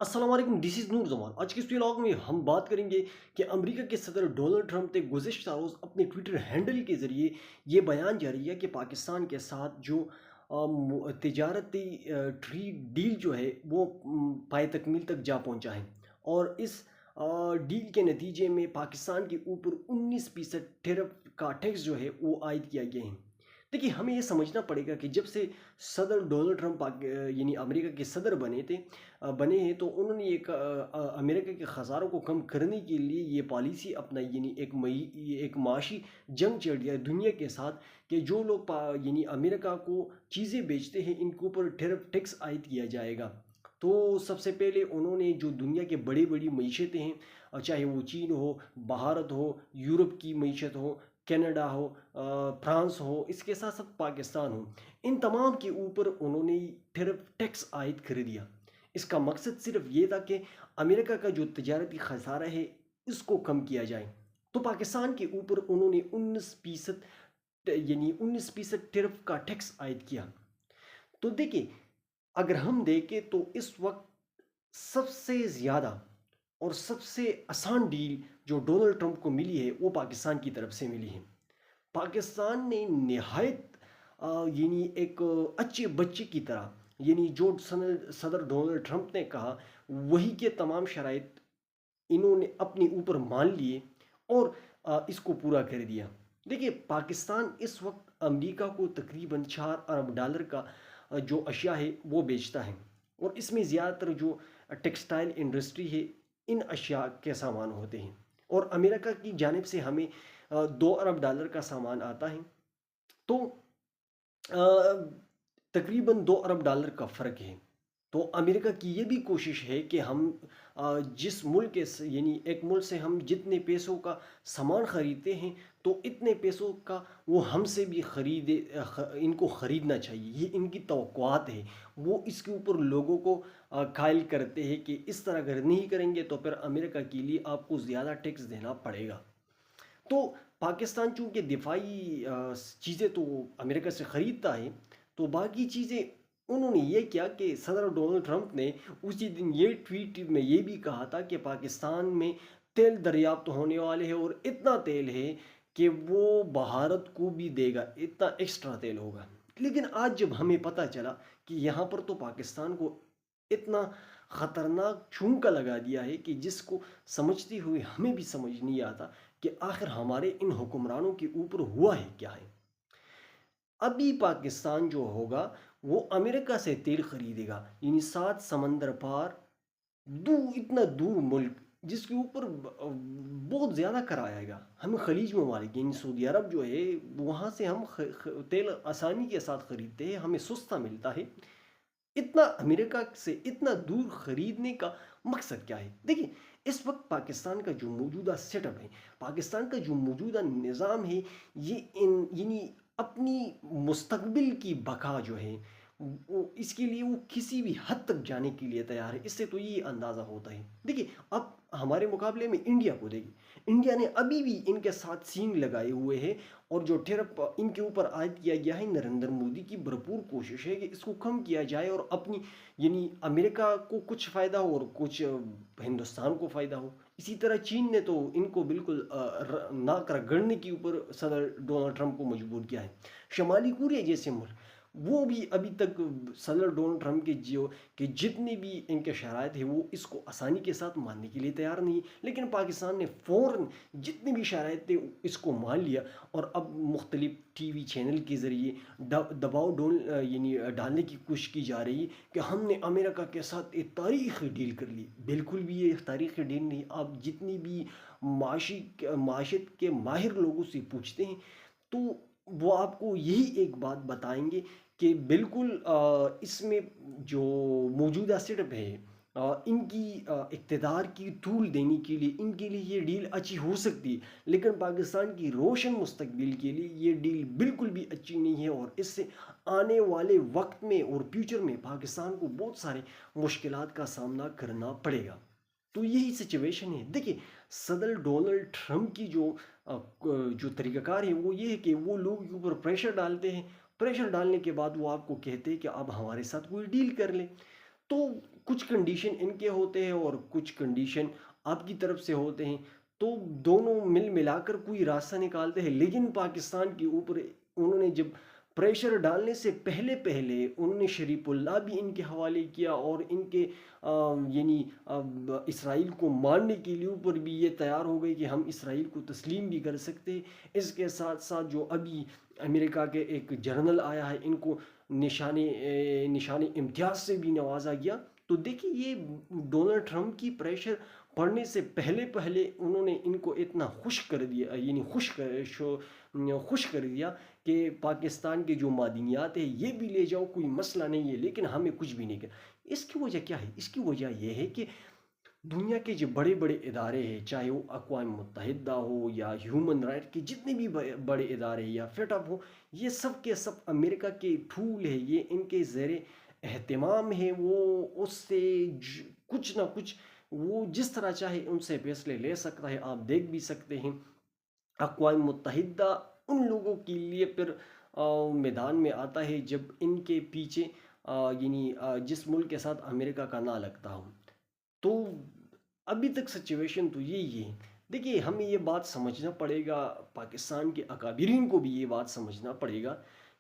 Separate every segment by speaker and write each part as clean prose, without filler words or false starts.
Speaker 1: अस्सलाम वालेकुम, this is नूर जमान। आज के इस व्लॉग में हम बात करेंगे कि अमेरिका के सदर डोनाल्ड ट्रंप ने गुज़िश्ता रोज़ अपने ट्विटर हैंडल के ज़रिए ये बयान जारी किया कि पाकिस्तान के साथ जो तिजारती ट्रेड डील जो है वो पाए तकमील तक जा पहुंचा है। और इस डील के नतीजे में पाकिस्तान के ऊपर 19% टैरिफ का टैक्स जो है वो आयद किया गया है। देखिए, हमें ये समझना पड़ेगा कि जब से सदर डोनाल्ड ट्रंप यानी अमेरिका के सदर बने हैं, तो उन्होंने अमेरिका के ख़सारों को कम करने के लिए ये पॉलिसी अपनाई, यानी एक माशी जंग छेड़ दिया दुनिया के साथ कि जो लोग यानी अमेरिका को चीज़ें बेचते हैं इनके ऊपर टैरिफ टैक्स आयद किया जाएगा। तो सबसे पहले उन्होंने जो दुनिया के बड़ी बड़ी मीशतें हैं, चाहे वो चीन हो, भारत हो, यूरोप की मीशत हो, कनाडा हो, फ्रांस हो, इसके साथ साथ पाकिस्तान हो, इन तमाम के ऊपर उन्होंने टैरिफ टैक्स आयद कर दिया। इसका मकसद सिर्फ ये था कि अमेरिका का जो तजारती खसारा है इसको कम किया जाए। तो पाकिस्तान के ऊपर उन्होंने 19% यानी 19% टैरिफ का टैक्स आयद किया। तो देखिए, अगर हम देखें तो इस वक्त सबसे ज़्यादा और सबसे आसान डील जो डोनाल्ड ट्रंप को मिली है वो पाकिस्तान की तरफ से मिली है। पाकिस्तान ने नहायत यानी एक अच्छे बच्चे की तरह, यानी जो सदर डोनाल्ड ट्रंप ने कहा वही के तमाम शराइत इन्होंने अपने ऊपर मान लिए और इसको पूरा कर दिया। देखिए, पाकिस्तान इस वक्त अमेरिका को तकरीबन $4 अरब का जो अशिया है वो बेचता है, और इसमें ज़्यादातर जो टेक्सटाइल इंडस्ट्री है इन अशिया के सामान होते हैं। और अमेरिका की जानिब से हमें $2 अरब का सामान आता है। तो तकरीबन $2 अरब का फ़र्क है। तो अमेरिका की ये भी कोशिश है कि हम जिस मुल्क के यानी एक मुल्क से हम जितने पैसों का सामान ख़रीदते हैं तो इतने पैसों का वो हमसे भी इनको ख़रीदना चाहिए, ये इनकी तवक्कुआत है। वो इसके ऊपर लोगों को कायल करते हैं कि इस तरह अगर नहीं करेंगे तो फिर अमेरिका के लिए आपको ज़्यादा टैक्स देना पड़ेगा। तो पाकिस्तान चूँकि दिफाई चीज़ें तो अमेरिका से ख़रीदता है, तो बाकी चीज़ें उन्होंने ये किया कि सदर डोनाल्ड ट्रंप ने उसी दिन ये ट्वीट में ये भी कहा था कि पाकिस्तान में तेल दरियाफ्त होने वाले हैं और इतना तेल है कि वो भारत को भी देगा, इतना एक्स्ट्रा तेल होगा। लेकिन आज जब हमें पता चला कि यहाँ पर तो पाकिस्तान को इतना ख़तरनाक चूंका लगा दिया है कि जिसको समझते हुए हमें भी समझ नहीं आता कि आखिर हमारे इन हुक्मरानों के ऊपर हुआ है क्या है। अभी पाकिस्तान जो होगा वो अमेरिका से तेल खरीदेगा, यानी 7 समंदर पार इतना दूर मुल्क जिसके ऊपर बहुत ज़्यादा कराया आएगा। हमें खलीज ममालिक यानी सऊदी अरब जो है वहाँ से हम तेल आसानी के साथ ख़रीदते हैं, हमें सस्ता मिलता है। इतना अमेरिका से इतना दूर खरीदने का मकसद क्या है? देखिए, इस वक्त पाकिस्तान का जो मौजूदा सेटअप है, पाकिस्तान का जो मौजूदा निज़ाम है, ये इन यानी अपनी मुस्तकबिल की बका जो है वो इसके लिए वो किसी भी हद तक जाने के लिए तैयार है। इससे तो ये अंदाज़ा होता है। देखिए, अब हमारे मुकाबले में इंडिया को देखिए, इंडिया ने अभी भी इनके साथ सींग लगाए हुए है, और जो टैरिफ इनके ऊपर आयद किया गया है, नरेंद्र मोदी की भरपूर कोशिश है कि इसको कम किया जाए और अपनी यानी अमेरिका को कुछ फ़ायदा हो और कुछ हिंदुस्तान को फ़ायदा हो। इसी तरह चीन ने तो इनको बिल्कुल नाक रगड़ने के ऊपर सदर डोनाल्ड ट्रंप को मजबूर किया है। शमाली कोरिया जैसे मुल्क वो भी अभी तक सदर डोनाल्ड ट्रंप के जितने भी इनके शराइत है वो इसको आसानी के साथ मानने के लिए तैयार नहीं। लेकिन पाकिस्तान ने फ़ौरन जितनी भी शराइत थे इसको मान लिया, और अब मुख्तलिफ टीवी चैनल के ज़रिए दबाव यानी डालने की कोशिश की जा रही है कि हमने अमेरिका के साथ एक तारीख़ी डील कर ली। बिल्कुल भी ये तारीख़ी डील नहीं। आप जितनी भी माशित के माहिर लोगों से पूछते हैं तो वो आपको यही एक बात बताएंगे कि बिल्कुल इसमें जो मौजूदा सेटअप है, इनकी इक़्तिदार की तूल देने के लिए इनके लिए ये डील अच्छी हो सकती है, लेकिन पाकिस्तान की रोशन मुस्तकबिल के लिए ये डील बिल्कुल भी अच्छी नहीं है, और इससे आने वाले वक्त में और फ्यूचर में पाकिस्तान को बहुत सारे मुश्किलात का सामना करना पड़ेगा। तो यही सिचुएशन है। देखिए, सदर डोनाल्ड ट्रंप की जो तरीक़ाकार है वो ये है कि वो लोगों के ऊपर प्रेशर डालते हैं, प्रेशर डालने के बाद वो आपको कहते हैं कि अब हमारे साथ कोई डील कर ले। तो کچھ کنڈیشن ان کے ہوتے ہیں اور کچھ کنڈیشن آپ کی طرف سے ہوتے ہیں، تو دونوں مل ملا کر کوئی راستہ نکالتے ہیں۔ لیکن پاکستان کے اوپر انہوں نے جب پریشر ڈالنے سے پہلے پہلے انہوں نے شریف اللہ بھی ان کے حوالے کیا، اور ان کے یعنی اسرائیل کو ماننے کے لیے اوپر بھی یہ تیار ہو گئے کہ ہم اسرائیل کو تسلیم بھی کر سکتے ہیں۔ اس کے ساتھ ساتھ جو ابھی امریکہ کے ایک جرنل آیا ہے، ان کو نشان امتیاز سے بھی نوازا گیا۔ تو دیکھیے یہ ڈونلڈ ٹرمپ کی پریشر پڑھنے سے پہلے پہلے انہوں نے ان کو اتنا خوش کر دیا، یعنی خوش کر دیا کہ پاکستان کے جو معدنیات ہیں یہ بھی لے جاؤ، کوئی مسئلہ نہیں ہے، لیکن ہمیں کچھ بھی نہیں کرنا۔ اس کی وجہ کیا ہے؟ اس کی وجہ یہ ہے کہ دنیا کے جو بڑے بڑے ادارے ہیں، چاہے وہ اقوام متحدہ ہو یا ہیومن رائٹ کے جتنے بھی بڑے ادارے یا فیٹ اپ ہو، یہ سب کے سب امریکہ کے ٹھول ہے، یہ ان کے زیر اہتمام ہے۔ وہ اس سے کچھ نہ کچھ وہ جس طرح چاہے ان سے فیصلے لے سکتا ہے۔ آپ دیکھ بھی سکتے ہیں اقوام متحدہ ان لوگوں کے لیے پھر میدان میں آتا ہے جب ان کے پیچھے یعنی جس ملک کے ساتھ امریکہ کا نہ لگتا ہو۔ تو ابھی تک سچویشن تو یہی ہے۔ دیکھیے ہمیں یہ بات سمجھنا پڑے گا، پاکستان کے اکابرین کو بھی یہ بات سمجھنا پڑے گا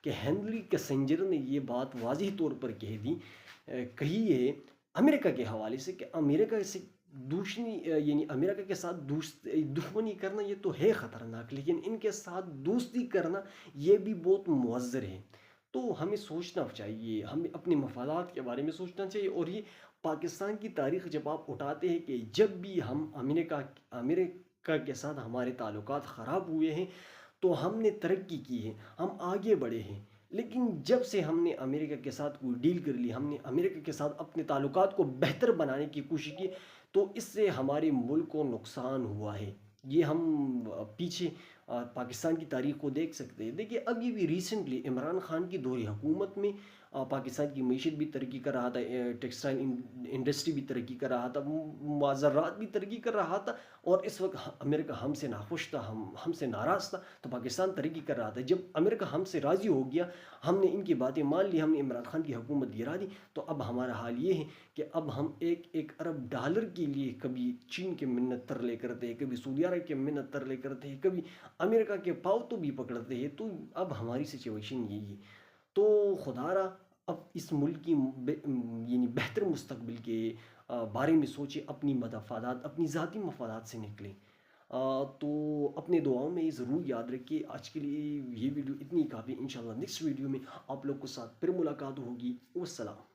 Speaker 1: کہ ہنری کسنجر نے یہ بات واضح طور پر کہی ہے امریکہ کے حوالے سے کہ امریکہ سے یعنی امریکہ کے ساتھ دشمنی کرنا یہ تو ہے خطرناک، لیکن ان کے ساتھ دوستی کرنا یہ بھی بہت مضر ہے۔ تو ہمیں سوچنا چاہیے، ہمیں اپنے مفادات کے بارے میں سوچنا چاہیے۔ اور یہ پاکستان کی تاریخ جب آپ اٹھاتے ہیں کہ جب بھی ہم امریکہ کے ساتھ ہمارے تعلقات خراب ہوئے ہیں تو ہم نے ترقی کی ہے، ہم آگے بڑھے ہیں۔ لیکن جب سے ہم نے امریکہ کے ساتھ کوئی ڈیل کر لی، ہم نے امریکہ کے ساتھ اپنے تعلقات کو بہتر بنانے کی کوشش کی، تو اس سے ہمارے ملک کو نقصان ہوا ہے۔ یہ ہم پیچھے پاکستان کی تاریخ کو دیکھ سکتے ہیں۔ دیکھیے ابھی بھی ریسنٹلی عمران خان کی دور حکومت میں پاکستان کی معیشت بھی ترقی کر رہا تھا، ٹیکسٹائل انڈسٹری بھی ترقی کر رہا تھا، معذرات بھی ترقی کر رہا تھا، اور اس وقت امریکہ ہم سے ناخوش تھا، ہم سے ناراض تھا، تو پاکستان ترقی کر رہا تھا۔ جب امریکہ ہم سے راضی ہو گیا، ہم نے ان کی باتیں مان لی، ہم نے عمران خان کی حکومت گرا دی، تو اب ہمارا حال یہ ہے کہ اب ہم ایک ارب ڈالر کے لیے کبھی چین کے منت ترلے کرتے ہیں، کبھی سعودی عرب کے منت ترلے کرتے ہیں، کبھی امریکہ کے پاؤ تو بھی پکڑتے ہیں۔ تو اب ہماری سچویشن یہی ہے۔ تو خدا را اب اس ملک کی یعنی بہتر مستقبل کے بارے میں سوچیں، اپنی مفادات، اپنی ذاتی مفادات سے نکلیں۔ تو اپنے دعاؤں میں یہ ضرور یاد رکھیے۔ آج کے لیے یہ ویڈیو اتنی کافی، انشاءاللہ نیکسٹ ویڈیو میں آپ لوگ کے ساتھ پھر ملاقات ہوگی۔ والسلام۔